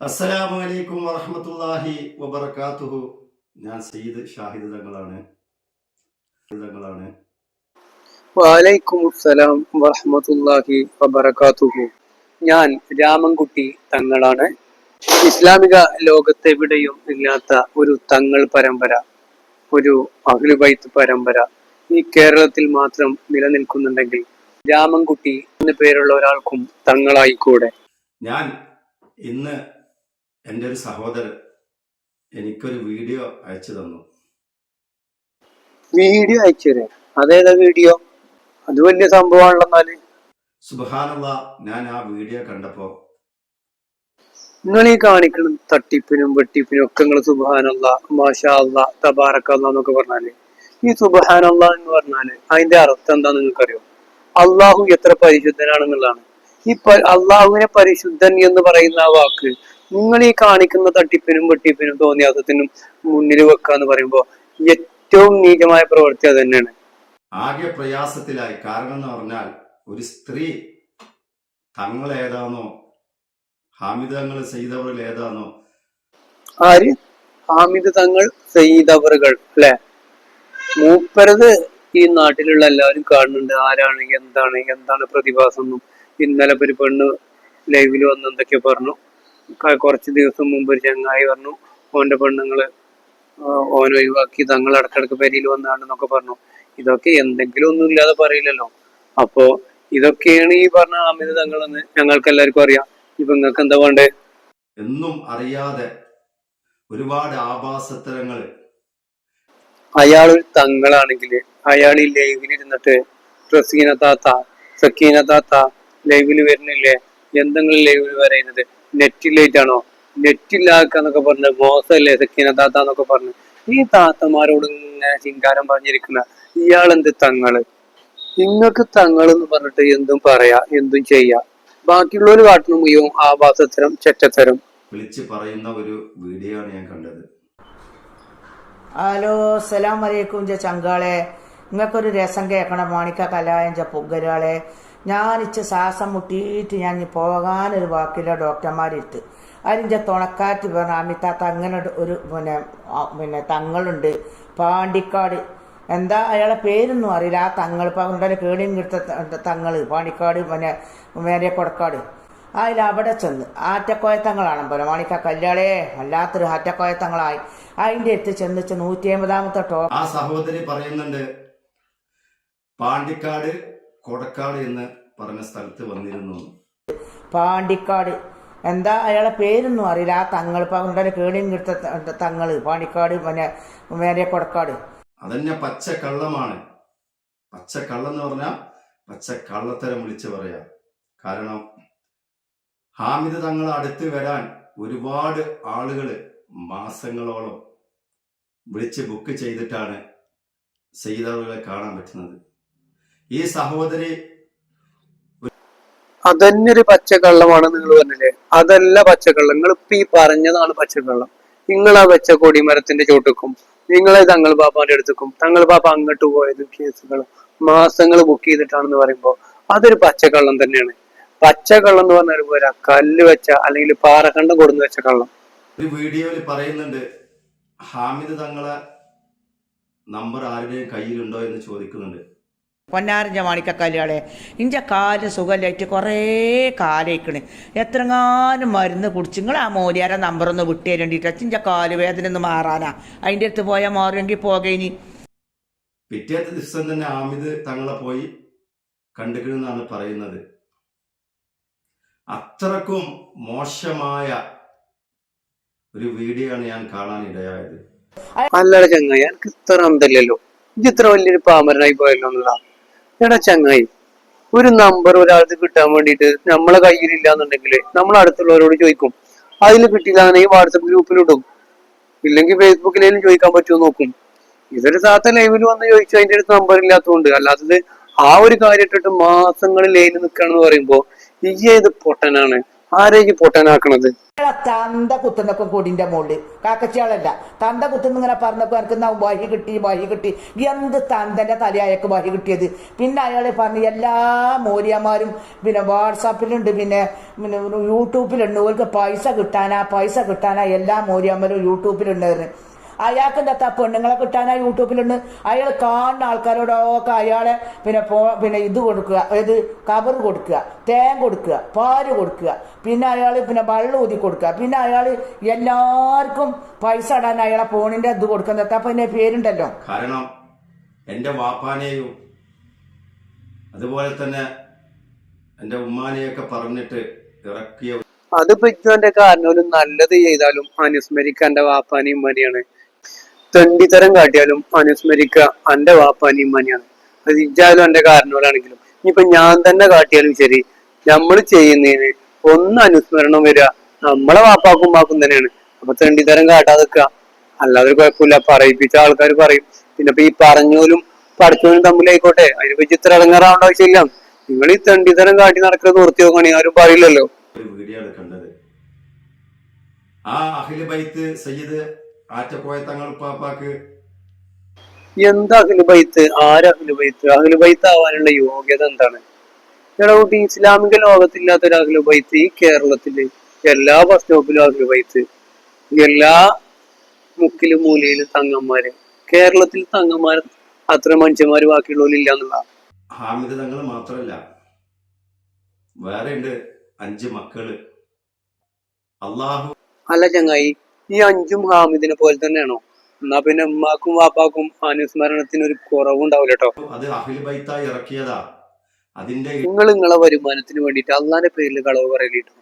അസ്സലാമു അലൈക്കും വറഹ്മത്തുള്ളാഹി വബറകാതുഹു. ഞാൻ സയ്യിദ് ഷാഹിദ് തങ്ങളാണ്. വലൈക്കും അസ്സലാം വറഹ്മത്തുള്ളാഹി വബറകാതുഹു. ഞാൻ രാമൻകുട്ടി തങ്ങളാണ്. ഇസ്ലാമിക ലോകത്തെവിടെയും ഇല്ലാത്ത ഒരു തങ്ങൾ പരമ്പര, ഒരു അഹ്ലു ബൈത്ത് പരമ്പര ഈ കേരളത്തിൽ മാത്രം നിലനിൽക്കുന്നുണ്ടെങ്കിൽ രാമൻകുട്ടി എന്ന പേരുള്ള ഒരാൾക്കും തങ്ങളായിക്കൂടെ? ഞാൻ ഇന്ന് എൻ്റെ ഒരു സഹോദരൻ എനിക്കൊരു വീഡിയോ അയച്ചു തന്നു. വീഡിയോ അയച്ചു തരാം? അതേതാ വീഡിയോ? അത് വലിയ സംഭവമാണല്ലോ. എന്നാല് സുബ്ഹാനല്ലാഹ്, ഞാൻ ആ വീഡിയോ കണ്ടപ്പോ നിങ്ങൾ ഈ കാണിക്കുന്ന തട്ടിപ്പിനും വെട്ടിപ്പിനും ഒക്കെ നിങ്ങൾ സുബ്ഹാനല്ലാഹ്, മാഷാ അല്ലാഹ്, തബാറക്കല്ലാഹ് എന്നൊക്കെ പറഞ്ഞാല്, ഈ സുബ്ഹാനല്ലാഹ് എന്ന് പറഞ്ഞാല് അതിന്റെ അർത്ഥം എന്താ നിങ്ങൾക്കറിയോ? അള്ളാഹു എത്ര പരിശുദ്ധനാണെന്നുള്ളതാണ്. ഈ അള്ളാഹുവിനെ പരിശുദ്ധൻ എന്ന് പറയുന്ന ആ വാക്ക് നിങ്ങൾ ഈ കാണിക്കുന്ന തട്ടിപ്പിനും വെട്ടിപ്പിനും തോന്നിയാസത്തിനും മുന്നിൽ വെക്കാന്ന് പറയുമ്പോ ഏറ്റവും നീചമായ പ്രവൃത്തി അത് തന്നെയാണ്. ആകെ പ്രയാസത്തിലായി. കാരണം എന്ന് പറഞ്ഞാൽ ഒരു സ്ത്രീ തങ്ങൾ ഏതാണോ, ഹാമിദ് തങ്ങൾ സയ്യിദ് അവറുകൾ ഏതാണോ, ആര്? ഹാമിദ് തങ്ങൾ സയ്യിദ് അവറുകൾ അല്ലെ? മൂപ്പരത് ഈ നാട്ടിലുള്ള എല്ലാവരും കാണുന്നുണ്ട്. ആരാണ്, എന്താണ് പ്രതിഭാസം എന്നും. ഇന്നലെ ഒരു പെണ്ണ് ലൈവിൽ വന്ന് എന്തൊക്കെ പറഞ്ഞു. കുറച്ച് ദിവസം മുമ്പ് ഒരു ചങ്ങായി പറഞ്ഞു ഓന്റെ പെണ്ണുങ്ങള് ഓൻ ഒഴിവാക്കി, തങ്ങൾ ഇടക്കിടക്ക് പെരിയിൽ വന്നാണെന്നൊക്കെ പറഞ്ഞു. ഇതൊക്കെ എന്തെങ്കിലും ഒന്നും ഇല്ലാതെ പറയില്ലല്ലോ. അപ്പോ ഇതൊക്കെയാണ് ഈ പറഞ്ഞ ഹാമിദ് തങ്ങളെന്ന് ഞങ്ങൾക്ക് എല്ലാവർക്കും അറിയാം. ഇപ്പൊ നിങ്ങൾക്ക് എന്താ വേണ്ടേ? എന്നും അറിയാതെ ഒരുപാട് ആഭാസത്തരങ്ങൾ. അയാൾ ഒരു തങ്ങളാണെങ്കിൽ അയാൾ ഈ ലൈവിൽ ഇരുന്നിട്ട് റസീന താത്ത, സക്കീന താത്ത ലൈവിൽ വരുന്നില്ലേ? എന്തെങ്കിലും ലൈവിൽ പറയുന്നത് നെറ്റിലേറ്റാണോ? നെറ്റില്ലാക്കാന്നൊക്കെ പറഞ്ഞ് മോശമല്ലേ സക്കീന താത്ത എന്നൊക്കെ പറഞ്ഞു. ഈ താത്തമാരോട് ഇങ്ങനെ ചിങ്കാരം പറഞ്ഞിരിക്കുന്ന ഇയാളെന്ത് തങ്ങള്? നിങ്ങൾക്ക് തങ്ങളെന്ന് പറഞ്ഞിട്ട് എന്തും പറയാ, എന്തും ചെയ്യാ. ബാക്കിയുള്ളവർ കാട്ടുന്ന മുഴുവൻ ആഭാസത്തരം, ചെറ്റത്തരം വിളിച്ച് പറയുന്ന ഒരു വീഡിയോ ആണ് ഞാൻ കണ്ടത്. ഹലോ, അസ്സലാം വലൈക്കും ചങ്കാളെ. നിങ്ങൾക്കൊരു രസം കേൾക്കണം. മാണിക്ക കലായഞ്ച പുകരാളെ. ഞാനിച്ച് ശ്വാസം മുട്ടിയിട്ട് ഞാൻ പോകാനൊരു വാക്കില്ല ഡോക്ടർമാരെടുത്ത്. അതിൻ്റെ തുണക്കാറ്റ് പറഞ്ഞ അമിതാത്ത അങ്ങനെ ഒരു പിന്നെ തങ്ങളുണ്ട് പാണ്ടിക്കാട്. എന്താ അയാളെ പേരൊന്നും അറിയില്ല. ആ തങ്ങൾ പണ്ടല്ലേ കേടിയും കിട്ട തങ്ങൾ പാണ്ടിക്കാട്, പിന്നെ മേരെ കൊടക്കാട്. അതിൽ അവിടെ ചെന്ന് ആറ്റക്കോയത്തങ്ങളാണ് പോലെ മാണിക്ക കല്യാളെ വല്ലാത്തൊരു ആറ്റക്കോയത്തങ്ങളായി. അതിൻ്റെ അടുത്ത് ചെന്നിച്ച് 150ാമത്തെ ആ സഹോദരി പറയുന്നുണ്ട്, പാണ്ടിക്കാട് കൊടക്കാട് എന്ന് പറഞ്ഞ സ്ഥലത്ത് വന്നിരുന്നു. പാണ്ടിക്കാട് എന്താ അയാളെ പേരൊന്നും അറിയില്ല. ആ തങ്ങൾ പണ്ടല്ലേ കേടിയും കിട്ട തങ്ങൾ പാണ്ടിക്കാട്, പിന്നെ മേരെ കൊടക്കാട്. അതന്നെ പച്ച കള്ളമാണ്. പച്ച കള്ളം എന്ന് പറഞ്ഞാൽ പച്ച കള്ളത്തരം വിളിച്ച് പറയാം. കാരണം ഹാമിദ് തങ്ങൾ അടുത്ത് വരാൻ ഒരുപാട് ആളുകൾ മാസങ്ങളോളം വിളിച്ച് ബുക്ക് ചെയ്തിട്ടാണ് സയ്യിദ് അവറുകളെ കാണാൻ പറ്റുന്നത്. ഈ സഹോദരി അതന്നെ ഒരു പച്ചക്കള്ളമാണ് നിങ്ങൾ പറഞ്ഞില്ലേ? അതല്ല പച്ചക്കള്ളം. നിങ്ങൾ ഇപ്പൊ ഈ പറഞ്ഞതാണ് പച്ചക്കള്ളം. നിങ്ങൾ ആ വെച്ച കൊടിമരത്തിന്റെ ചോട്ടുക്കും, നിങ്ങളെ തങ്ങൾ പാപ്പാന്റെ അടുത്തേക്കും, തങ്ങൾ പാപ്പ അങ്ങോട്ട് പോയത് കേസുകൾ മാസങ്ങൾ ബുക്ക് ചെയ്തിട്ടാണെന്ന് പറയുമ്പോ അതൊരു പച്ചക്കള്ളം തന്നെയാണ്. പച്ചക്കള്ളം എന്ന് പറഞ്ഞാൽ പോരാ, കല്ല് വെച്ച അല്ലെങ്കിൽ പാറക്കണ്ടം കൊടുന്ന് വെച്ച കള്ളം. ഒരു വീഡിയോയിൽ പറയുന്നുണ്ട്, ഹാമിദ് തങ്ങളെ നമ്പർ ആരുടെയും കയ്യിലുണ്ടോ എന്ന് ചോദിക്കുന്നുണ്ട്. പൊന്നാരഞ്ച മാണിക്കല്യാളെ, ഇഞ്ച കാല് സുഖമില്ലായിട്ട് കുറേ കാലയിക്കണ്. എത്രങ്ങാനും മരുന്ന് കുടിച്ച് നിങ്ങൾ ആ മോലിയാരെ നമ്പറൊന്ന് വിട്ടു തരേണ്ടിട്ട്. ഇഞ്ച കാല് വേദന ഒന്ന് മാറാനാ. അതിൻ്റെ അടുത്ത് പോയാൽ മാറുമെങ്കിൽ പോകേനി. പിറ്റേത്തെ ദിവസം തന്നെ ഹാമിദ് തങ്ങളെ പോയി കണ്ടുകിടുന്നാണ് പറയുന്നത്. അത്രക്കും മോശമായ ഒരു വീഡിയോ ആണ് ഞാൻ കാണാൻ ഇടയായത്. അല്ലട ചങ്ങായി, എനിക്ക് ഇത്ര അന്തല്ലല്ലോ. ഇത് ഇത്ര വലിയൊരു പാമരനായി പോയല്ലോ എന്നുള്ള. എടാ ചങ്ങായി, ഒരു നമ്പർ ഒരാൾക്ക് കിട്ടാൻ വേണ്ടിയിട്ട് നമ്മളെ കയ്യിലില്ല എന്നുണ്ടെങ്കിൽ നമ്മൾ അടുത്തുള്ളവരോട് ചോദിക്കും. അതിൽ കിട്ടിയില്ല ഈ വാട്സപ്പ് ഗ്രൂപ്പിലിടും, ഇല്ലെങ്കിൽ ഫേസ്ബുക്കിലേലും ചോദിക്കാൻ പറ്റുമോ നോക്കും. ഇതൊരു താത്ത ലൈവിൽ വന്ന് ചോദിച്ചു, അതിന്റെ അടുത്ത് നമ്പർ ഇല്ലാത്തതുകൊണ്ട്. അല്ലാത്തത് ആ ഒരു കാര്യം ഇട്ടിട്ട് മാസങ്ങളിൽ ലൈനിൽ നിൽക്കുകയാണെന്ന് പറയുമ്പോ ഈ ഏത് പൊട്ടനാണ്? ആരേക്ക് പൊട്ടാനാക്കണത്? തന്ത കുത്തുന്നൊക്കെ കൊടിന്റെ മുകളിൽ കാക്കച്ചിയാളല്ല തന്ത കുത്തുന്ന ഇങ്ങനെ പറഞ്ഞപ്പോ എനിക്ക് വഹി കിട്ടി എന്ത് തന്തന്റെ തലയായക്ക് വഹി കിട്ടിയത്. പിന്നെ അയാള് പറഞ്ഞു എല്ലാ മോര്യന്മാരും പിന്നെ വാട്സാപ്പിലുണ്ട്, പിന്നെ യൂട്യൂബിലുണ്ട്, ഓർക്ക് പൈസ കിട്ടാനാ എല്ലാ മോര്യന്മാരും യൂട്യൂബിലുണ്ടായിരുന്നു. അയാൾക്ക് എന്താ പെണ്ണുങ്ങളെ കിട്ടാനാ യൂട്യൂബിലുണ്ട്. അയാൾ കാണുന്ന ആൾക്കാരോടൊക്കെ അയാളെ പിന്നെ ഇത് കൊടുക്കുക, ഏത് കവർ കൊടുക്കുക, തേൻ കൊടുക്കുക, പാല് കൊടുക്കുക, പിന്നെ അയാൾ പിന്നെ വെള്ളം ഊതി കൊടുക്കുക, പിന്നെ അയാൾ എല്ലാവർക്കും പൈസ ഇടാൻ അയാളെ ഫോണിന്റെ ഇത് കൊടുക്കുന്നത്. അപ്പൊ എന്റെ പേരുണ്ടല്ലോ. കാരണം എൻ്റെ വാപ്പാനെയും അതുപോലെ തന്നെ എൻ്റെ ഉമ്മാനെയൊക്കെ പറഞ്ഞിട്ട് ഇറക്കിയ അതിപ്പോ ഇജ്ജോന്റെ കാരണവരും നല്ലത് ചെയ്താലും അനുസ്മരിക്കുക എന്റെ വാപ്പാനെയും ഉമ്മാനെയാണ്. തെണ്ടിത്തരം കാട്ടിയാലും അനുസ്മരിക്കുക എന്റെ വാപ്പാനെയും ഉമ്മാനെയാണ്. അത് ഇജ്ജായാലും എന്റെ കാരണവരാണെങ്കിലും ഇനിയിപ്പൊ ഞാൻ തന്നെ കാട്ടിയാലും ശരി, നമ്മൾ ചെയ്യുന്നതിന് ഒന്ന് അനുസ്മരണം വരിക നമ്മളെ വാപ്പാക്കും ഉമ്മാക്കും തന്നെയാണ്. അപ്പൊ തെണ്ടിത്തരം കാട്ടാതെ നിൽക്കുക. അല്ലാതെ കുഴപ്പമില്ല, പറയിപ്പിച്ച ആൾക്കാർ പറയും. പിന്നെ ഇപ്പൊ ഈ പറഞ്ഞോലും പഠിച്ചോലും തമ്മിലായിക്കോട്ടെ, അതിനെ പറ്റി ഇത്ര ഇറങ്ങാറാവേണ്ട ആവശ്യമില്ല. നിങ്ങൾ ഈ തെണ്ടിത്തരം കാട്ടി നടക്കുന്നത് നിർത്തി നോക്കണേ, ആരും പറയില്ലല്ലോ. ഒരു വീഡിയോ ആണ് കണ്ടത്. ആ അഖിൽ ബൈത്ത് സയ്യിദ് ആറ്റക്കോയ തങ്ങൾ പാപ്പാക്ക് എന്താ അഖില് ബൈത്ത്? ആരഖില് ബൈത്ത്? അഖില് ബൈത്ത് ആവാനുള്ള യോഗ്യത എന്താണ്? എടാ കുട്ടി, ഇസ്ലാമിക ലോകത്തില്ലാത്തൊരു അഖില് ബൈത്ത് ഈ കേരളത്തില് എല്ലാ ബസ് സ്റ്റോപ്പിലും അഖില് ബൈത്ത്, എല്ലാ മുക്കിലും മൂലയിലും തങ്ങന്മാര്. കേരളത്തിൽ തങ്ങന്മാർ അത്ര മനുഷ്യന്മാര് ബാക്കിയുള്ളവരില്ല എന്നുള്ള. ഹാമിദ് തങ്ങൾ മാത്രല്ല, വേറെ ഉണ്ട് 5 മക്കള്. അള്ളാഹു അല്ല ചങ്ങായി, ഈ 5ഉം ഹാമിദിനെ പോലെ തന്നെയാണോ? എന്നാ പിന്നെ ഉമ്മാക്കും വാപ്പാക്കും അനുസ്മരണത്തിന് ഒരു കുറവുണ്ടാവില്ല കേട്ടോ. അത് അഖിൽ ബൈത്തായി ഇറക്കിയതാ. അതിന്റെ നിങ്ങളെ വരുമാനത്തിന് വേണ്ടിയിട്ട് അള്ളാന്റെ പേരിൽ കളവ് പറയലിട്ടോ.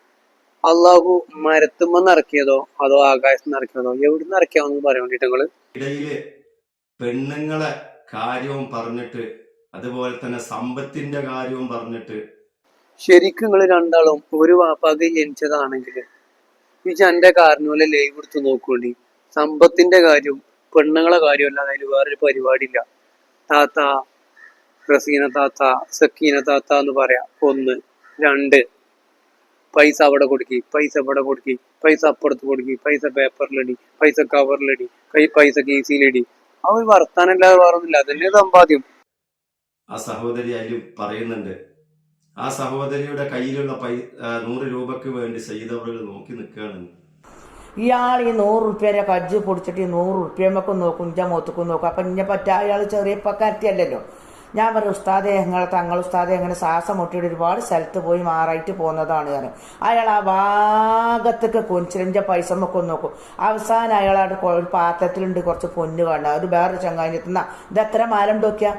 അള്ളാഹു മരത്തുമെന്ന് ഇറക്കിയതോ അതോ ആകാശത്ത് നിന്ന് ഇറക്കിയതോ എവിടുന്ന് ഇറക്കിയാന്ന് പറയാൻ വേണ്ടിട്ട് നിങ്ങള് ഇടയില് പെണ്ണുങ്ങളെ കാര്യവും പറഞ്ഞിട്ട് അതുപോലെ തന്നെ സമ്പത്തിന്റെ കാര്യവും പറഞ്ഞിട്ട് ശരിക്കും നിങ്ങൾ രണ്ടാളും ഒരു വാപ്പാക്ക് ജനിച്ചതാണെങ്കിൽ ഈ എന്റെ കാരണവലെ ലൈവ് എടുത്ത് നോക്കുകൊണ്ടി. സമ്പത്തിന്റെ കാര്യവും പെണ്ണുങ്ങളെ കാര്യവും അല്ലാതെ അതിൽ വേറൊരു പരിപാടി ഇല്ല. താത്ത, റസീന താത്ത, സക്കീന താത്ത എന്ന് പറയാ. 1, 2 പൈസ അവിടെ കൊടുക്കി, പൈസ ഇവിടെ കൊടുക്കി, പൈസ അപ്പുറത്ത് കൊടുക്കി, പൈസ പേപ്പറിലടി, പൈസ കവറിലടി, പൈസ കേസിലടി. ആ ഒരു വർത്താനല്ലാതെ വേറൊന്നുമില്ല. അതന്നെ സമ്പാദ്യം. ആ സഹോദരി അതിൽ പറയുന്നുണ്ട്. ആ സഹോദരിയുടെ കയ്യിലുള്ള 100 രൂപക്ക് വേണ്ടി സയ്യിദവറുകൾ നോക്കി നിൽക്കുകയാണ്. ഇയാൾ ഈ 100 റുപ്യേരെ കജ്ജ് പൊടിച്ചിട്ട് ഈ 100 റുപ്യമൊക്കെ നോക്കും, ഇഞ്ച മുഖത്തേക്കും നോക്കും. അപ്പം ഇന്നെ പറ്റ അയാൾ ചെറിയ പക്കാറ്റിയല്ലല്ലോ. ഞാൻ പറയും, ഉസ്താദെ തങ്ങൾ ഉസ്താദെ അങ്ങനെ ശ്വാസം മുട്ടിയിട്ട് ഒരുപാട് സ്ഥലത്ത് പോയി മാറായിട്ട് പോകുന്നതാണ് കാരണം. അയാൾ ആ ഭാഗത്തൊക്കെ കൊഞ്ചിലിൻ്റെ പൈസ ഒക്കെ നോക്കും. അവസാനം അയാളായിട്ട് ഒരു പാത്രത്തിലുണ്ട് കുറച്ച് പൊന്ന് കാണുക, ഒരു വേറൊരു ചങ്ങായി എത്തുന്ന ഇതെത്ര മാലുണ്ടോക്കിയാ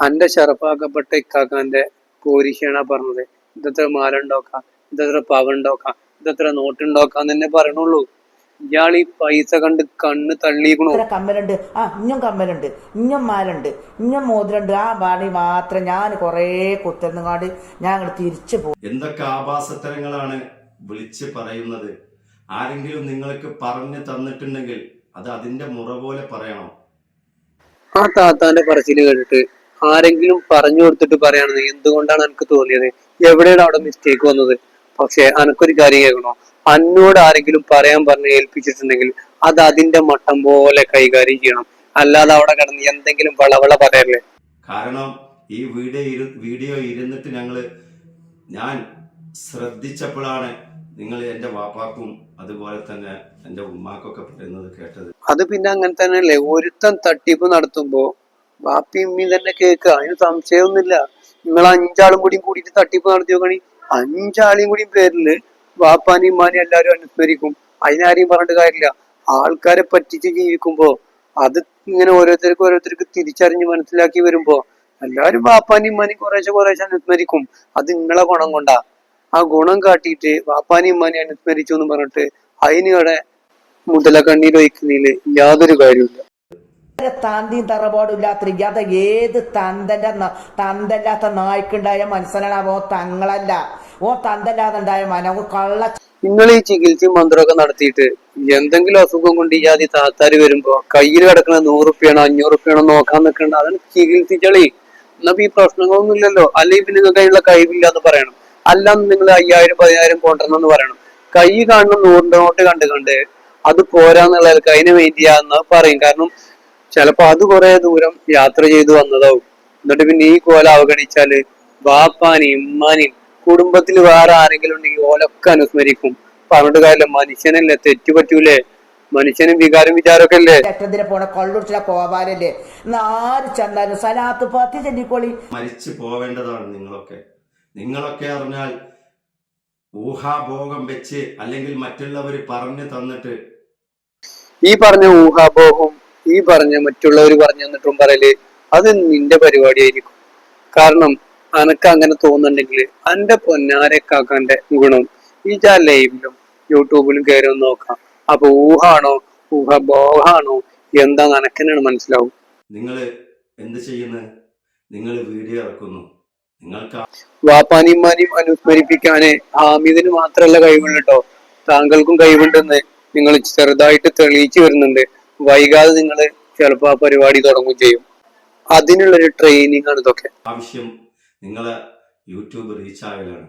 അന്റെ ഷറഫാക്കപ്പെട്ട ഇക്കാക്കാന്റെ പോരിശാണ് പറഞ്ഞത്. ഇതെത്ര മാല ഉണ്ടാക്കാം, ഇതെത്ര പവൻ ഉണ്ടാക്കാം, ഇതെത്ര നോട്ടുണ്ടാക്കാന്ന് തന്നെ പറയണുള്ളൂ. ഇയാൾ ഈ പൈസ കണ്ട് കണ്ണ് തള്ളിക്കണു. കമ്മലുണ്ട്, ഇഞ്ഞും കമ്മലുണ്ട്, ഇഞ്ഞും മാലുണ്ട്, ഇഞ്ഞും മോതിരണ്ട്. ആ ബാണി മാത്രം ഞാൻ കൊറേ കുത്തുന്നങ്ങാണ്ട് ഞാൻ അങ്ങോട്ട് തിരിച്ചു പോകും. എന്തൊക്കെ ആഭാസത്തരങ്ങളാണ് വിളിച്ച് പറയുന്നത്. ആരെങ്കിലും നിങ്ങൾക്ക് പറഞ്ഞു തന്നിട്ടുണ്ടെങ്കിൽ അത് അതിന്റെ മുറ പോലെ പറയണം. ആ താത്താന്റെ പറച്ചില് കേട്ടിട്ട് ആരെങ്കിലും പറഞ്ഞു കൊടുത്തിട്ട് പറയണത് എന്തുകൊണ്ടാണ് എനിക്ക് തോന്നിയത്, എവിടെയാണ് അവിടെ മിസ്റ്റേക്ക് വന്നത്? പക്ഷെ എനിക്കൊരു കാര്യം കേൾക്കണോ, അന്നോട് ആരെങ്കിലും പറയാൻ പറഞ്ഞ് ഏൽപ്പിച്ചിട്ടുണ്ടെങ്കിൽ അത് അതിന്റെ മട്ടം പോലെ കൈകാര്യം ചെയ്യണം. അല്ലാതെ അവിടെ കിടന്ന് എന്തെങ്കിലും വളവള പറയല്ലേ. കാരണം ഈ വീഡിയോ ഇരുന്നിട്ട് ഞാൻ ശ്രദ്ധിച്ചപ്പോഴാണ് നിങ്ങൾ എൻ്റെ വാപ്പാക്കും അതുപോലെ തന്നെ എൻ്റെ ഉമ്മാക്കൊക്കെ പറയുന്നത് കേട്ടത്. അത് പിന്നെ അങ്ങനെ തന്നെയല്ലേ, ഒരുത്തൻ തട്ടിപ്പ് നടത്തുമ്പോ ബാപ്പി ഉമ്മയും തന്നെ കേൾക്കുക, അതിന് സംശയമൊന്നുമില്ല. നിങ്ങൾ 5 ആളും കൂടി കൂടിയിട്ട് തട്ടിപ്പ് നടത്തി നോക്കണി, 5 ആളെയും കൂടി പേരില് വാപ്പാനെയും ഉമ്മാനെയും എല്ലാരും അനുസ്മരിക്കും. അതിനാരെയും പറഞ്ഞിട്ട് കാര്യമില്ല. ആൾക്കാരെ പറ്റിച്ച് ജീവിക്കുമ്പോ അത് ഇങ്ങനെ ഓരോരുത്തർക്ക് തിരിച്ചറിഞ്ഞ് മനസ്സിലാക്കി വരുമ്പോ എല്ലാരും വാപ്പാനെയും ഉമ്മാനെയും കുറേശ്ശെ അനുസ്മരിക്കും. അത് നിങ്ങളെ ഗുണം കൊണ്ടാ. ആ ഗുണം കാട്ടിയിട്ട് വാപ്പാനെയും ഉമ്മാനെയും അനുസ്മരിച്ചു എന്ന് പറഞ്ഞിട്ട് അതിനിവിടെ മുതല കണ്ണീർ ഒഴിക്കുന്നതില് യാതൊരു കാര്യമില്ല. തന്തിയും തറപാടും ഇല്ലാത്ത അത് ഏത് തന്തല്ലാത്ത നായ്ക്കുണ്ടായ മനസ്സിലാവോ? തങ്ങളല്ല, തന്തല്ലാതെ ഉണ്ടായ മനവും കള്ള. നിങ്ങൾ ഈ ചികിത്സയും മന്ത്രമൊക്കെ നടത്തിയിട്ട് എന്തെങ്കിലും അസുഖം കൊണ്ട് ഈ ജാതി താത്താര് വരുമ്പോ കയ്യിൽ കിടക്കുന്ന 100 റുപ്യാണോ 500 റുപ്യാണോ നോക്കാൻ നിൽക്കണ്ട. അതാണ് ചികിത്സിച്ചളി. എന്നാ ഈ പ്രശ്നങ്ങളൊന്നും ഇല്ലല്ലോ. അല്ലെങ്കിൽ പിന്നെ നിങ്ങൾക്ക് അതിനുള്ള കഴിവില്ല എന്ന് പറയണം. അല്ലാന്ന് നിങ്ങൾ 5000-10,000 കൊണ്ടുവരണം എന്ന് പറയണം. കൈ കാണുന്ന 100 നോട്ട് കണ്ട് അത് പോരാന്നുള്ളവർക്ക് അതിനെ വെയിറ്റ് ചെയ്യാന്ന് പറയും. കാരണം ചിലപ്പോ അത് കുറെ ദൂരം യാത്ര ചെയ്ത് വന്നതാവും. എന്നിട്ട് പിന്നെ ഈ കോല അവഗണിച്ചാല് ബാപ്പാനെയും ഉമ്മാനെയും കുടുംബത്തിൽ വേറെ ആരെങ്കിലും ഉണ്ടെങ്കിൽ ഓലൊക്കെ അനുസ്മരിക്കും. പറഞ്ഞിട്ട് കാര്യമില്ല, മനുഷ്യനല്ലേ, തെറ്റു പറ്റൂലേ, മനുഷ്യനും വികാരം വിചാരമൊക്കെ അല്ലേ. ചട്ടത്തിന് പോണ കൊള്ളുടിച്ച കോപാലല്ലേ, ആര് ചെന്നാലും സലാത്ത് പത്തി ചെല്ലിക്കോളി. മരിച്ചു പോവേണ്ടതാണ് നിങ്ങളൊക്കെ അറിഞ്ഞാൽ ഊഹാഭോഗം വെച്ച് അല്ലെങ്കിൽ മറ്റുള്ളവർ പറഞ്ഞു തന്നിട്ട് ഈ പറഞ്ഞ ഊഹാഭോഗം ഈ പറഞ്ഞ മറ്റുള്ളവർ പറഞ്ഞു തന്നിട്ടും പറയല് അത് നിന്റെ പരിപാടിയായിരിക്കും. കാരണം അനക്ക് അങ്ങനെ തോന്നുന്നുണ്ടെങ്കിൽ എന്റെ പൊന്നാരെക്കാക്കാന്റെ ഗുണം ഈ ലൈവിലും യൂട്യൂബിലും കയറി ഒന്ന് നോക്കാം. അപ്പൊ ഊഹാണോ ഊഹാഭോഗാണോ എന്താന്ന് അനക്കെന്നാണ് മനസ്സിലാവും. നിങ്ങൾ എന്ത് ചെയ്യുന്നത്? നിങ്ങൾ വീഡിയോ ഇറക്കുന്നു. നിങ്ങൾക്ക് വാപ്പാനിമാനെയും അനുസ്മരിപ്പിക്കാന് ഹാമിദിന് മാത്രല്ല കഴിവുള്ളൂ കേട്ടോ, താങ്കൾക്കും കഴിവുണ്ടെന്ന് നിങ്ങൾ ചെറുതായിട്ട് തെളിയിച്ചു വരുന്നുണ്ട്. വൈകാതെ നിങ്ങൾ ചിലപ്പോ ആ പരിപാടി തുടങ്ങുകയും ചെയ്യും. അതിനുള്ളൊരു ട്രെയിനിങ് ആണ് ഇതൊക്കെ. ആവശ്യം നിങ്ങളെ യൂട്യൂബ് റീച്ച് ആകലാണ്.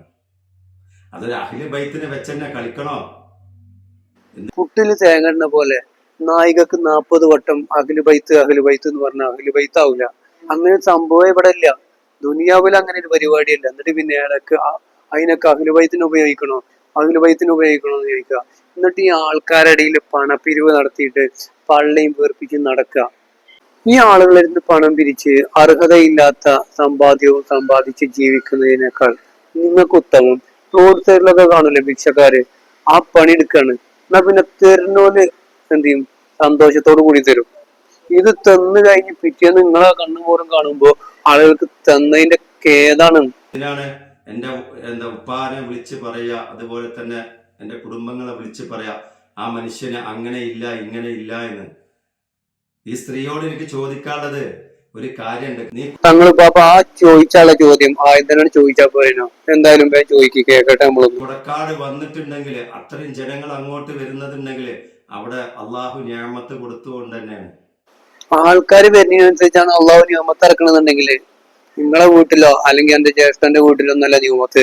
അതൊരു അഹ്ലു ബൈത്തിനെ വെച്ചെന്നെ കളിക്കണോ? പുട്ടില് തേങ്ങ പോലെ നായികക്ക് 40 വട്ടം അഹ്ലു ബൈത്ത് എന്ന് പറഞ്ഞാൽ അഹ്ലു ബൈത്ത് ആവില്ല. അങ്ങനെ സംഭവം ഇവിടെ ഇല്ല. ദുനിയാവിൽ അങ്ങനെ ഒരു പരിപാടിയല്ല. എന്നിട്ട് പിന്നെ അയാൾക്ക് അതിനൊക്കെ അഹ്ലു ബൈത്തിനെ ഉപയോഗിക്കണോ എന്ന് ചോദിക്കുക. എന്നിട്ട് ഈ ആൾക്കാരുടെ ഇടയിൽ പണപ്പിരിവ് നടത്തിയിട്ട് പള്ളിയും വീർപ്പിച്ച് നടക്കുക. ഈ ആളുകളിൽ നിന്ന് പണം പിരിച്ച് അർഹതയില്ലാത്ത സമ്പാദ്യവും സമ്പാദിച്ച് ജീവിക്കുന്നതിനേക്കാൾ നിങ്ങൾക്ക് ഉത്തമം റോഡ് സൈഡിലൊക്കെ കാണൂലേ ഭിക്ഷക്കാര്, ആ പണി എടുക്കാണ്. എന്നാ പിന്നെ തരുന്നോല് എന്ത് ചെയ്യും? സന്തോഷത്തോടു കൂടി തരും. ഇത് തന്നു കഴിഞ്ഞ് പിറ്റേന്ന് നിങ്ങളെ കണ്ണുപോലും കാണുമ്പോ ആളുകൾക്ക് തന്നതിന്റെ ഖേദാണ്. ഇതിനാണ് എന്റെ ഉപ്പാനെ വിളിച്ച് പറയാ, അതുപോലെ തന്നെ എന്റെ കുടുംബങ്ങളെ വിളിച്ച് പറയാ, ആ മനുഷ്യന് അങ്ങനെ ഇല്ല ഇങ്ങനെ ഇല്ല എന്ന്. ഈ സ്ത്രീയോട് എനിക്ക് ചോദിക്കാനുള്ളത് ഒരു കാര്യമുണ്ട്. നീ തങ്ങളിപ്പോ ആ ചോദിച്ചാലുള്ള ചോദ്യം ആദ്യം ചോദിച്ചാൽ പോരേനോ? എന്തായാലും ചോദിക്കുക, കേക്കട്ടെ. നമ്മള് കൊടക്കാട് വന്നിട്ടുണ്ടെങ്കിൽ അത്രയും ജനങ്ങൾ അങ്ങോട്ട് വരുന്നതുണ്ടെങ്കിൽ അവിടെ അള്ളാഹു നിഅമത്ത് കൊടുത്തുകൊണ്ട് തന്നെയാണ്. ആൾക്കാർ വരുന്നതിനനുസരിച്ചാണ് അള്ളാഹു നിയമത്ത് ഇറക്കണമെന്നുണ്ടെങ്കിൽ നിങ്ങളെ വീട്ടിലോ അല്ലെങ്കിൽ എന്റെ ജ്യേഷ്ഠന്റെ വീട്ടിലോ ഒന്നല്ല നിയമത്ത്.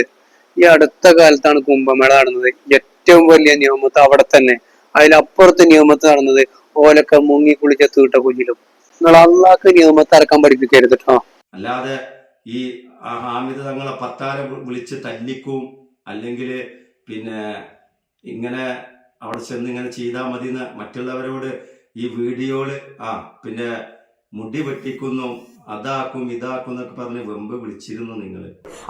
ഈ അടുത്ത കാലത്താണ് കുംഭമേള നടന്നത്. ഏറ്റവും വലിയ നിയമത്ത് അവിടെ തന്നെ. അതിലപ്പുറത്ത് നിയമത്ത് നടന്നത് ഓലൊക്കെ മുങ്ങി കുളിച്ച തീട്ട കുഞ്ഞിലും. നിങ്ങൾ അള്ളാഹ്ക്ക് നിയമത്ത് ഇറക്കാൻ പഠിപ്പിക്കരുത് കേട്ടോ. അല്ലാതെ ഈ ഹാമിദ് തങ്ങളെ പത്താരെ വിളിച്ച് തല്ലിക്കും, അല്ലെങ്കിൽ പിന്നെ ഇങ്ങനെ അവിടെ ചെന്ന് ഇങ്ങനെ ചെയ്താൽ മതി എന്ന് മറ്റുള്ളവരോട് ഈ വീഡിയോയില് പിന്നെ മുടി വെട്ടിക്കുന്നു, അതാക്കും ഇതാക്കും എന്നൊക്കെ പറഞ്ഞ് വെമ്പ് വിളിച്ചിരുന്നു നിങ്ങൾ.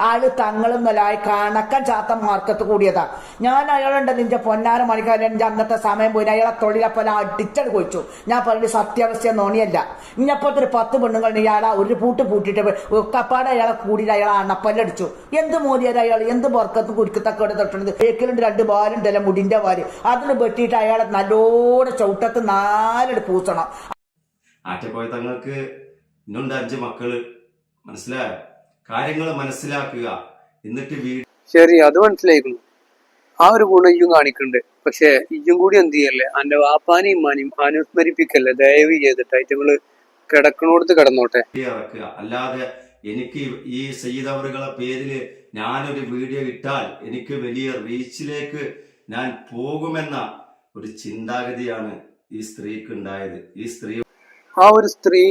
ആള് തങ്ങളൊന്നല്ലായി കണക്കൻ ചാത്തം മാർക്കത്ത് കൂടിയതാ. ഞാൻ അയാളുണ്ട് നിന്റെ പൊന്നാര മണിക്കാരൻ എന്റെ അന്നത്തെ സമയം പോയി അയാളെ തൊഴിലപ്പോലെ അടിച്ചട് കൊഴിച്ചു. ഞാൻ പറഞ്ഞ സത്യാവസ്ഥ നോണിയല്ല. ഇന്നപ്പോഴത്തെ ഒരു 10 പെണ്ണുങ്ങൾ ഇയാളെ ഒരു പൂട്ടിട്ട് കപ്പാട് അയാളെ കൂടിയിട്ട് അയാളെ അണപ്പല്ലടിച്ചു. എന്ത് മോദിയാൽ അയാൾ എന്ത് വർക്കത്ത് കുരുക്കത്തൊക്കെ തൊട്ടത്. കേക്കിലുണ്ട് 2 ബാലുണ്ടല്ലോ മുടിന്റെ വാല്, അതിന് വെട്ടിയിട്ട് അയാളെ നല്ലോണം ചവിട്ടത്ത് 4 പൂച്ചണം. ആറ്റപ്പോയ തങ്ങൾക്ക് ഇന്നുണ്ട് 5 മക്കള്. മനസ്സിലായോ? കാര്യങ്ങൾ മനസ്സിലാക്കുക. എന്നിട്ട് ശരി, അത് മനസ്സിലായിരുന്നു. ആ ഒരു ഗുണം ഇയ്യും കാണിക്കുന്നുണ്ട്. പക്ഷെ ഇയ്യും കൂടി എന്ത് ചെയ്യല്ലേ, എന്റെ വാപ്പാനെയും ഉമ്മാനെയും അനുസ്മരിപ്പിക്കല്ലേ ദയവ് ചെയ്തിട്ട്. ഐറ്റങ്ങള് കിടക്കണോടത്ത് കിടന്നോട്ടെ. ഇറക്കുക. അല്ലാതെ എനിക്ക് ഈ സയ്യിദ് അവറുകളെ പേരില് ഞാനൊരു വീഡിയോ ഇട്ടാൽ എനിക്ക് വലിയ റീച്ചിലേക്ക് ഞാൻ പോകുമെന്ന ഒരു ചിന്താഗതിയാണ് ഈ സ്ത്രീക്ക് ഉണ്ടായത്. ഈ സ്ത്രീ ആ ഒരു സ്ത്രീ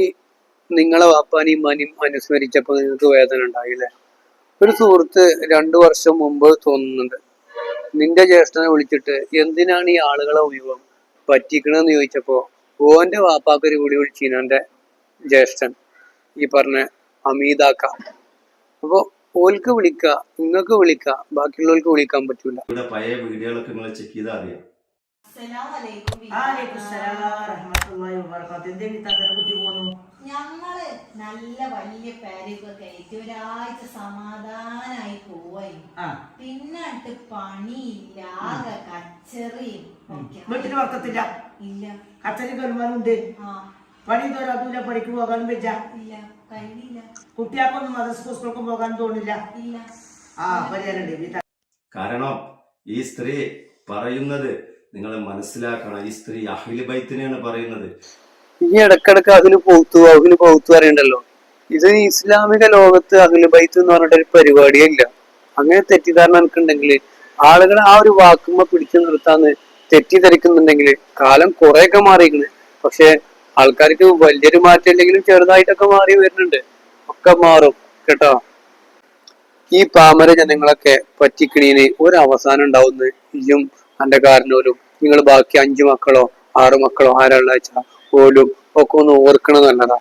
നിങ്ങളെ വാപ്പാനെയും ഉമ്മാനെയും അനുസ്മരിച്ചപ്പോ നിങ്ങൾക്ക് വേദന ഉണ്ടായില്ലേ? ഒരു സുഹൃത്ത് 2 വർഷം മുമ്പ് തോന്നുന്നുണ്ട് നിന്റെ ജ്യേഷ്ഠനെ വിളിച്ചിട്ട് എന്തിനാണ് ഈ ആളുകളെ മുഴുവൻ പറ്റിക്കണെന്ന് ചോദിച്ചപ്പോ ഓന്റെ വാപ്പാക്കൊരു വിളി വിളിച്ചിരുന്നു എന്റെ ജ്യേഷ്ഠൻ, ഈ പറഞ്ഞ ഹമീദാക്ക. അപ്പൊ ഓൽക്ക് വിളിക്ക, നിങ്ങൾക്ക് വിളിക്ക, ബാക്കിയുള്ളവർക്ക് വിളിക്കാൻ പറ്റൂല. പഴയ വീഡിയോകളൊക്കെ നിങ്ങൾ ചെക്ക് ചെയ്താൽ അറിയാം. ഞങ്ങള് നല്ല വലിയ പേരൊക്കെ ആയിട്ട് ഒരാഴ്ച സമാധാനായി പോവായി. പിന്നിട്ട് പണിയില്ല, ആകെ കച്ചറിയും. വീട്ടിന് വർക്കത്തില്ല, ഇല്ല കച്ചറി കരുമാനുണ്ട്, പണി തോരാത്തൂല, പണിക്ക് പോകാനും വെച്ച ഇല്ല, കഴിയില്ല. കുട്ടികൾക്കൊന്നും സ്കൂൾക്കും പോകാൻ തോന്നില്ല. ഇല്ല. കാരണം ഈ സ്ത്രീ പറയുന്നത് നിങ്ങൾ മനസ്സിലാക്കണം. ഈ സ്ത്രീ അഹ്ലു ബൈത്തിനെയാണ് പറയുന്നത്. ഈ ഇടക്കിടക്ക് അഹ്ലു പൗത്തു പറയണ്ടല്ലോ. ഇത് ഇസ്ലാമിക ലോകത്ത് അഹ്ലു ബൈത്ത് എന്ന് പറഞ്ഞിട്ടൊരു പരിപാടിയേ ഇല്ല. അങ്ങനെ തെറ്റിദ്ധാരണ എനിക്കുണ്ടെങ്കിൽ ആളുകൾ ആ ഒരു വാക്കുമ്പോ പിടിച്ചു നിർത്താന്ന് തെറ്റിദ്ധരിക്കുന്നുണ്ടെങ്കിൽ കാലം കുറെയൊക്കെ മാറിയിരിക്കണ്. പക്ഷെ ആൾക്കാർക്ക് വലിയൊരു മാറ്റം ഇല്ലെങ്കിലും ചെറുതായിട്ടൊക്കെ മാറി വരുന്നുണ്ട്. ഒക്കെ മാറും കേട്ടോ. ഈ പാമര ജനങ്ങളൊക്കെ പറ്റിക്കണീന് ഒരു അവസാനം ഉണ്ടാവുന്ന ഇയും എന്റെ കാരണവരും നിങ്ങൾ ബാക്കി 5 മക്കളോ 6 മക്കളോ ആരാള്ള വെച്ചാ പോലും ഒക്കെ ഒന്ന് ഓർക്കണം നല്ലതാ.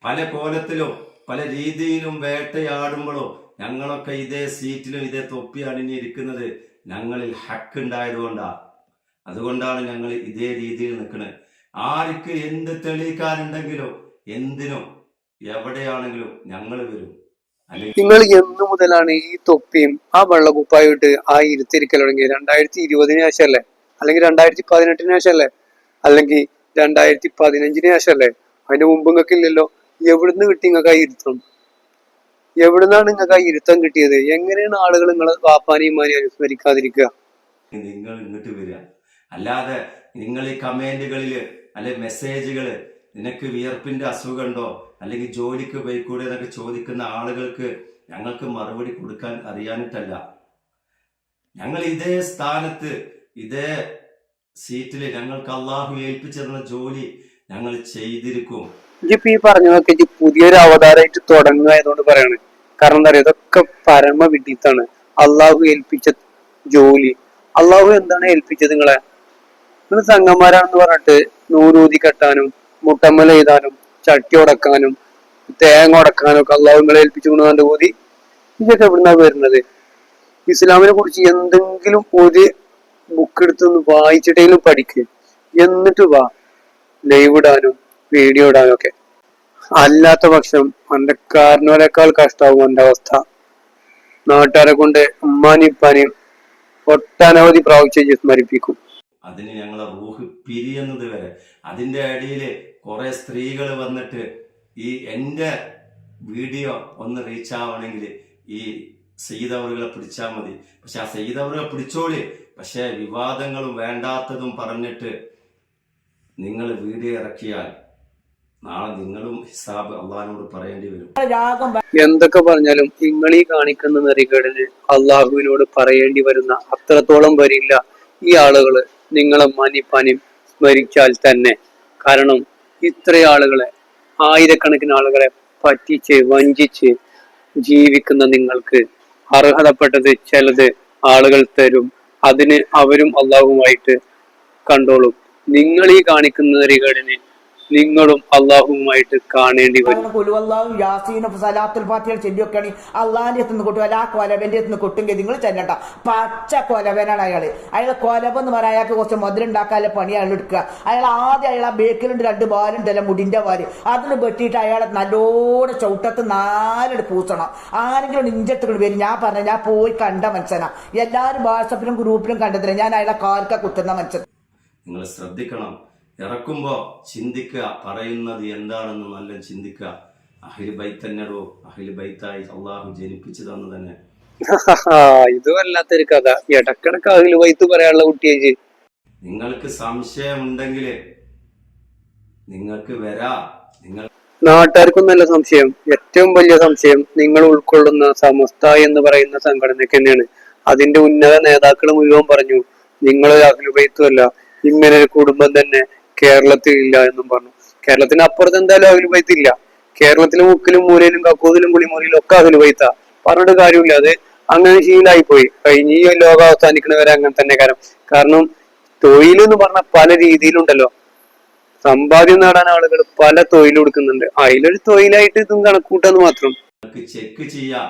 പല കോലത്തിലും പല രീതിയിലും വേട്ടയാടുമ്പോഴോ ഞങ്ങളൊക്കെ ഇതേ സീറ്റിലും ഇതേ തൊപ്പി അണിഞ്ഞിരിക്കുന്നത് ഞങ്ങളിൽ ഹക്ക് ഉണ്ടായതുകൊണ്ടാ. അതുകൊണ്ടാണ് ഞങ്ങൾ ഇതേ രീതിയിൽ നിൽക്കുന്നത്. ആർക്ക് എന്ത് തെളിയിക്കാനുണ്ടെങ്കിലോ എന്തിനോ എവിടെയാണെങ്കിലും ഞങ്ങൾ വരും. അല്ലെങ്കിൽ നിങ്ങൾ എന്നു മുതലാണ് ഈ തൊപ്പിയും ആ വെള്ളക്കുപ്പായിട്ട് ആ ഇരുത്തിരിക്കൽ തുടങ്ങിയത്? 2020 ശേഷമല്ലേ? അല്ലെങ്കിൽ 2018 ശേഷമല്ലേ? അല്ലെങ്കിൽ 2015 ശേഷമല്ലേ? അതിന്റെ മുമ്പ് നിങ്ങൾക്ക് ഇല്ലല്ലോ. എവിടുന്ന് കിട്ടി നിങ്ങൾക്ക് ആ ഇരുത്തം? എവിടുന്നാണ് നിങ്ങൾക്ക് ആ ഇരുത്തം കിട്ടിയത്? എങ്ങനെയാണ് ആളുകൾ നിങ്ങളെ വാപ്പാനെയും മാനെയും അനുസ്മരിക്കാതിരിക്കുക? നിങ്ങൾ ഇങ്ങോട്ട് വരിക. അല്ലാതെ നിങ്ങൾ ഈ കമന്റുകളിൽ അല്ലെ മെസ്സേജുകള് നിനക്ക് വിയർപ്പിന്റെ അസുഖമുണ്ടോ അല്ലെങ്കിൽ ജോലിക്ക് പോയിക്കൂടെ എന്നൊക്കെ ചോദിക്കുന്ന ആളുകൾക്ക് ഞങ്ങൾക്ക് മറുപടി കൊടുക്കാൻ അറിയാനിട്ടല്ല. ഞങ്ങൾ ഇതേ സ്ഥാനത്ത് ഇതേ സീറ്റില് ഞങ്ങൾക്ക് അള്ളാഹു ഏൽപ്പിച്ചിരുന്ന ജോലി ഞങ്ങൾ ചെയ്തിരിക്കും. ഇപ്പൊ ഈ പറഞ്ഞതൊക്കെ പുതിയൊരു അവതാരമായിട്ട് തുടങ്ങുന്നതായതുകൊണ്ട് പറയാണ്. കാരണം എന്താ പറയുക, ഇതൊക്കെ പരമ വിഡിത്താണ്. അള്ളാഹു ഏൽപ്പിച്ച ജോലി, അള്ളാഹു എന്താണ് ഏൽപ്പിച്ചത് നിങ്ങളെ? നിങ്ങൾ സംഘന്മാരാണെന്ന് പറഞ്ഞിട്ട് നൂരൂതി കെട്ടാനും മുട്ടമ്മൽ എഴുതാനും ചട്ടി ഉടക്കാനും തേങ്ങ ഉടക്കാനും ഒക്കെ അള്ളാഹു നിങ്ങളെ ഏൽപ്പിച്ചു കൊണ്ടുവന്ന കൂതി. ഇതൊക്കെ എവിടുന്നാ വരുന്നത്? ഇസ്ലാമിനെ കുറിച്ച് എന്തെങ്കിലും ഒരു ബുക്ക് എടുത്തൊന്ന് വായിച്ചിട്ടെങ്കിലും പഠിക്കുക. എന്നിട്ട് വാ ലൈവ് ഇടാനും വീഡിയോ ഇടാനും ഒക്കെ. അല്ലാത്ത പക്ഷം എന്റെ കാരണവരെക്കാൾ കഷ്ടാവും എന്റെ അവസ്ഥ. നാട്ടുകാരെ കൊണ്ട് ഉമ്മാനെയും ഉപ്പാനെയും ഒട്ടനവധി പ്രാവശ്യം സ്മരിപ്പിക്കും. അതിന് ഞങ്ങളെ റൂഹ് പിരിയുന്നത് വരെ. അതിന്റെ ഇടയില് കുറെ സ്ത്രീകൾ വന്നിട്ട് ഈ എന്റെ വീഡിയോ ഒന്ന് റീച്ച് ആവണമെങ്കിൽ ഈ സയ്യിദവറുകളെ പിടിച്ചാൽ മതി. പക്ഷെ ആ സയ്യിദവറുകളെ പിടിച്ചോളി, പക്ഷെ വിവാദങ്ങളും വേണ്ടാത്തതും പറഞ്ഞിട്ട് നിങ്ങൾ വീഡിയോ ഇറക്കിയാൽ നാളെ നിങ്ങളും ഹിസാബ് അള്ളാഹിനോട് പറയേണ്ടി വരും. എന്തൊക്കെ പറഞ്ഞാലും നിങ്ങൾ ഈ കാണിക്കുന്ന നെറികളില് അള്ളാഹുവിനോട് പറയേണ്ടി വരുന്ന അത്രത്തോളം വരില്ല ഈ ആളുകള് നിങ്ങളെ മാനിപ്പാനും സ്മരിച്ചാൽ തന്നെ. കാരണം ഇത്ര ആളുകളെ, ആയിരക്കണക്കിന് ആളുകളെ പറ്റിച്ച് വഞ്ചിച്ച് ജീവിക്കുന്ന നിങ്ങൾക്ക് അർഹതപ്പെട്ടത് ചിലത് ആളുകൾ തരും. അതിന് അവരും അള്ളാഹുമായിട്ട് കണ്ടോളും. നിങ്ങൾ ഈ കാണിക്കുന്ന നെറികളിന് നിങ്ങളും അള്ളാഹുവുമായിട്ട് കാണേണ്ടി വരും. കുലുവല്ലാഹും യാസീനും സലാത്തുൽ ഫാത്തിഹ ചൊല്ലിയൊക്കെയാണ് അള്ളാഹിന്റെ എത്തുന്ന കൊട്ടും അല്ല ആ കൊലവന്റെ എത്തുന്ന കൊട്ടുമെങ്കിൽ നിങ്ങൾ ചെല്ലണ്ട. പച്ച കൊലവനാണ് അയാള്. കൊലവ് എന്ന് പറയാൻ അയാൾക്ക് കുറച്ച് മുതലുണ്ടാക്കാനുള്ള പണി അയാൾ എടുക്കുക. അയാൾ ആദ്യം അയാൾ ആ ബേക്കിലുണ്ട് 2 ബാലുണ്ടല്ലോ മുടിന്റെ വാര്, അതിന് വെട്ടിയിട്ട് അയാളെ നല്ലോണം ചവിട്ടത്ത് 4 പൂച്ചണം. ആരെങ്കിലും നിഞ്ചെടുത്തുകൊണ്ട് വരും. ഞാൻ പറഞ്ഞ ഞാൻ പോയി കണ്ട മനുഷ്യനാ. എല്ലാവരും വാട്സപ്പിലും ഗ്രൂപ്പിലും കണ്ടതില്ല. ഞാൻ അയാളെ കാൽക്ക കുത്തുന്ന മനുഷ്യൻ. നിങ്ങൾ ശ്രദ്ധിക്കണം. ഇറക്കുമ്പോ ചിന്തിക്കുക, പറയുന്നത് എന്താണെന്ന് നല്ല ചിന്തിക്കുക. അഹ്ലു ബൈത്ത് തന്നെടോ, അഹ്ലു ബൈത്തായി അള്ളാഹു ജനിപ്പിച്ചു തന്നു തന്നെ. ഇത് വല്ലാത്തൊരു കഥ. ഇടക്കിടക്ക് അഹ്ലു ബൈത്ത് പറയാനുള്ള കുട്ടിയേക്ക്. നിങ്ങൾക്ക് സംശയമുണ്ടെങ്കിൽ നിങ്ങൾക്ക് വരാ. നിങ്ങൾ നാട്ടുകാർക്കും നല്ല സംശയം. ഏറ്റവും വലിയ സംശയം നിങ്ങൾ ഉൾക്കൊള്ളുന്ന സമസ്ത എന്ന് പറയുന്ന സംഘടനയ്ക്ക് തന്നെയാണ്. അതിന്റെ ഉന്നത നേതാക്കൾ മുഴുവൻ പറഞ്ഞു നിങ്ങളൊരു അഹ്ലു ബൈത്തും അല്ല, ഇങ്ങനെ ഒരു കുടുംബം തന്നെ കേരളത്തിൽ ഇല്ല എന്നും പറഞ്ഞു. കേരളത്തിന് അപ്പുറത്ത് എന്തായാലും അഹ്ലു ബൈത്ത് ഇല്ല. കേരളത്തിലെ മുക്കിലും മൂലയിലും കക്കൂതിലും കുളിമുറിയിലും ഒക്കെ അഹ്ലു ബൈത്താ. പറഞ്ഞിട്ട് കാര്യമില്ല. അത് അങ്ങനെ ശീലമായി പോയി. കഴിഞ്ഞ ഈ ലോകം അവസാനിക്കുന്നവരെ അങ്ങനെ തന്നെ. കാരണം തൊഴിൽ എന്ന് പറഞ്ഞാൽ പല രീതിയിലുണ്ടല്ലോ. സമ്പാദ്യം നേടാൻ ആളുകൾ പല തൊഴിൽ കൊടുക്കുന്നുണ്ട്. അതിലൊരു തൊഴിലായിട്ട് ഇതും കണക്കൂട്ടെന്ന് മാത്രം. ചെക്ക് ചെയ്യാം.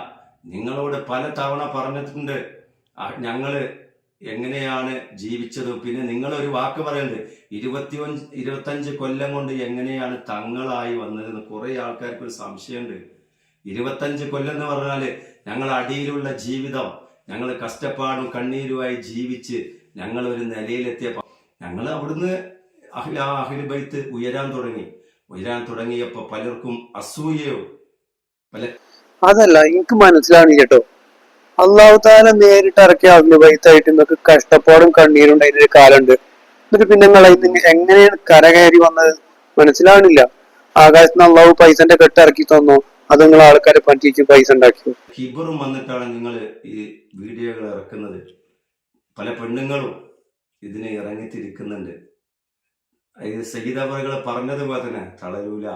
നിങ്ങളോട് പല തവണ പറഞ്ഞിട്ടുണ്ട് ഞങ്ങള് എങ്ങനെയാണ് ജീവിച്ചത്. പിന്നെ നിങ്ങൾ ഒരു വാക്ക് പറയുന്നത് 25 കൊല്ലം കൊണ്ട് എങ്ങനെയാണ് തങ്ങളായി വന്നതെന്ന് കുറെ ആൾക്കാർക്ക് ഒരു സംശയമുണ്ട്. 25 കൊല്ലം എന്ന് പറഞ്ഞാല് ഞങ്ങൾ അടിയിലുള്ള ജീവിതം, ഞങ്ങൾ കഷ്ടപ്പാടും കണ്ണീരുമായി ജീവിച്ച് ഞങ്ങൾ ഒരു നിലയിലെത്തിയപ്പോ ഞങ്ങൾ അവിടുന്ന് അഹ്ലു ബൈത്ത് ഉയരാൻ തുടങ്ങിയപ്പോ പലർക്കും അസൂയയോ അതല്ല എനിക്ക് മനസ്സിലാവുന്നില്ല കേട്ടോ. അള്ളാഹു താല നേരിട്ട് ഇറക്കിയ അഹ്ലു ബൈത്തായിട്ട് നിങ്ങൾക്ക് കഷ്ടപ്പാടും കണ്ണീരും ഉണ്ടായിരുന്ന കാലുണ്ട്. എന്നിട്ട് പിന്നെ നിങ്ങൾ എങ്ങനെയാണ് കരകയറി വന്നത് മനസ്സിലാവണില്ല. ആകാശത്ത് നിന്ന് അള്ളാഹു പൈസന്റെ കെട്ട് ഇറക്കി തന്നോ? അത് നിങ്ങൾ ആൾക്കാരെ പറ്റിച്ച് പൈസ ഉണ്ടാക്കിയോ? കിബറും വന്നിട്ടാണ് നിങ്ങൾ ഈ വീഡിയോകൾ ഇറക്കുന്നത്. പല പെണ്ണുങ്ങളും ഇതിന് ഇറങ്ങിത്തിരിക്കുന്നുണ്ട്. ഇത് സയ്യിദവറുകളെ പറഞ്ഞതുപോലെ തന്നെ തളരൂല,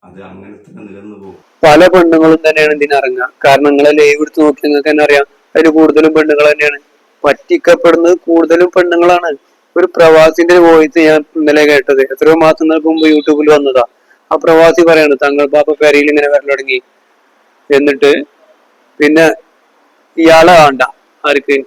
അത് അങ്ങനെ തന്നെ നിലനിന്നു പോകും. പല പെണ്ണുങ്ങളും തന്നെയാണ് ഇതിനിറങ്ങുക. കാരണം നിങ്ങളെ ലൈവ് എടുത്ത് നോക്കി നിങ്ങൾക്ക് തന്നെ അറിയാം, അതിൽ കൂടുതലും പെണ്ണുങ്ങൾ തന്നെയാണ് പറ്റിക്കപ്പെടുന്നത്. കൂടുതലും പെണ്ണുങ്ങളാണ്. ഒരു പ്രവാസിന്റെ വോയിസ് ഞാൻ ഇന്നലെ കേട്ടത്, എത്രയോ മാസങ്ങൾക്ക് മുമ്പ് യൂട്യൂബിൽ വന്നതാ. ആ പ്രവാസി പറയാണ് തങ്ങൾ പാപ്പ പെരയിൽ ഇങ്ങനെ വരൽ തുടങ്ങി, എന്നിട്ട് പിന്നെ ഇയാളെ വേണ്ട ആർക്ക്,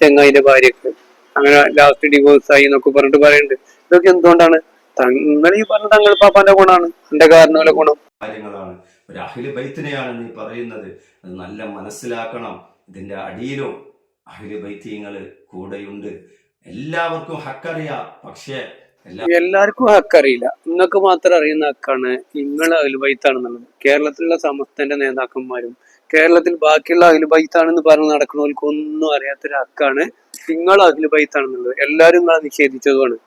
ചെങ്ങായിന്റെ ഭാര്യക്ക്, അങ്ങനെ ലാസ്റ്റ് ഡിവോഴ്സ് ആയി എന്നൊക്കെ പറഞ്ഞിട്ട് പറയുന്നുണ്ട്. ഇതൊക്കെ എന്തുകൊണ്ടാണ്? തങ്ങൾ ഈ പറഞ്ഞ തങ്ങൾ പാപ്പാന്റെ ഗുണമാണ്, എന്റെ കാരണവലെ ഗുണം. കാര്യങ്ങളാണ്. ഒരു അഹ്ലു ബൈത്തിനെയാണ് നീ പറയുന്നത്, അത് നല്ല മനസ്സിലാക്കണം. ഇതിന്റെ അടിയിലും അഹ്ലു ബൈത്തിങ്ങൾ കൂടെയുണ്ട്. എല്ലാവർക്കും ഹക്കറിയാം, പക്ഷേ എല്ലാവർക്കും ഹക്കറിയില്ല. നിങ്ങൾക്ക് മാത്രം അറിയുന്ന ഹക്കാണ് നിങ്ങൾ അഹ്ലുബൈത്താണെന്നുള്ളത്. കേരളത്തിലുള്ള സമസ്തന്റെ നേതാക്കന്മാരും കേരളത്തിൽ ബാക്കിയുള്ള അഹ്ലുബൈത്താണെന്ന് പറഞ്ഞ് നടക്കുന്നവർക്ക് ഒന്നും അറിയാത്തൊരു ഹക്കാണ് നിങ്ങൾ അഹ്ലുബൈത്താണെന്നുള്ളത്. എല്ലാവരും നിങ്ങളെ നിഷേധിച്ചതുമാണ്.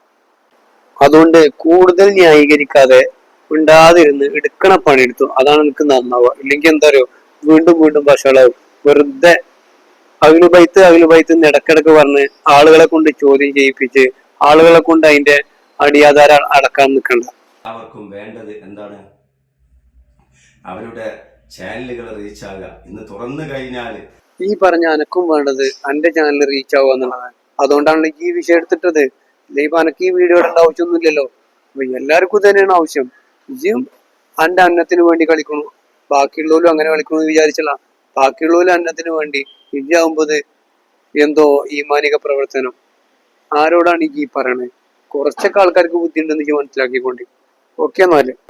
അതുകൊണ്ട് കൂടുതൽ ന്യായീകരിക്കാതെ ഉണ്ടാതിരുന്ന് എടുക്കണ പണിയെടുത്തു, അതാണ് എനിക്ക് നന്നാവുക. ഇല്ലെങ്കിൽ എന്താ അറിയോ, വീണ്ടും വീണ്ടും വഷളാവും. വെറുതെ അഹ്ലുബൈത്ത് ഇടക്കിടക്ക് പറഞ്ഞ് ആളുകളെ കൊണ്ട് ചോദ്യം ചെയ്യിപ്പിച്ച് ആളുകളെ കൊണ്ട് അതിന്റെ അടിയാധാരം അടക്കാൻ നിൽക്കണ്ട. എല്ലാവർക്കും വേണ്ടത് എന്താണ്? അവരുടെ ചാനലുകൾ റീച്ച് ആകുക. ഇന്ന് തുറന്നു കഴിഞ്ഞാൽ ഈ പറഞ്ഞ അനക്കും വേണ്ടത് എന്റെ ചാനൽ റീച്ച് ആവുക എന്നുള്ളതാണ്. അതുകൊണ്ടാണ് ഈ വിഷയം എടുത്തിട്ടത്. ഇപ്പൊ അനക്ക് ഈ വീഡിയോ ഇടേണ്ട ആവശ്യമൊന്നുമില്ലല്ലോ. അപ്പൊ എല്ലാവർക്കും തന്നെയാണ് ആവശ്യം. ഇജും എന്റെ അന്നത്തിന് വേണ്ടി കളിക്കണു, ബാക്കിയുള്ളവരും അങ്ങനെ കളിക്കണമെന്ന് വിചാരിച്ചല്ല. ബാക്കിയുള്ളവരും അന്നത്തിന് വേണ്ടി, ഇജാവുമ്പത് എന്തോ ഈമാനിക പ്രവർത്തനം. ആരോടാണ് ഈ പറയണേ? കുറച്ചൊക്കെ ആൾക്കാർക്ക് ബുദ്ധി ഉണ്ടെന്ന് മനസ്സിലാക്കിക്കൊണ്ട്. ഓക്കെ എന്നാല്.